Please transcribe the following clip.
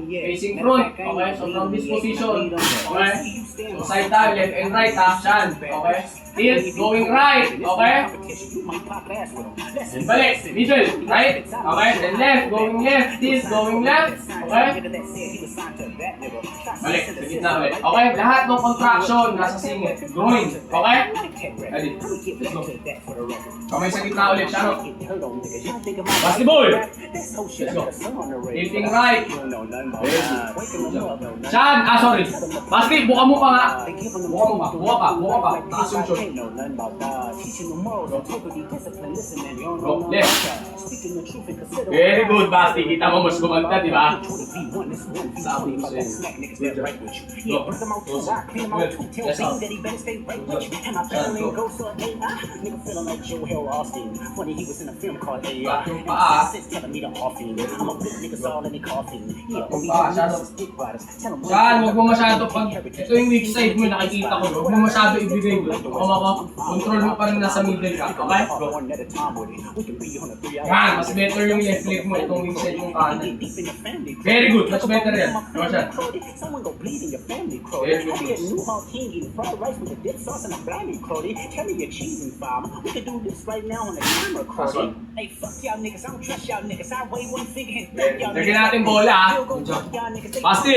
Facing front. Okay, so from this position. Okay. So side tayo, left and right ha. Shan. Okay. Tilt, going right. Okay. Then balik. Middle. Right. Okay. Then left. Going left. Tilt, going left. Okay. Balik. Sa gitna ulit. Okay. Lahat ng contraction nasa singit. Groin. Okay. Ready. Let's go. Kamay sa gitna ulit. Shano. Basketball. Let's go. Tilting right. Shan. Sorry. Basket. Buka mo pa nga. Buka pa. Taas yung shot. Go. Left. Very good, Basti. Kita mo mas gumanda, di ba? Sabi ko sa'yo. Good job. Go. Let's go. Back yung paa. Saan, huwag mo masyado pag ito yung weak side mo, nakikita ko, huwag mo masyado ibigay mo. Control mo pa rin nasa middle ka, okay? Go. Yan, mas better yung left leg mo, itong weak side mong kanan. Very good, much better yan. Ano siya? Very good. Lagyan natin bola, ha? Basti!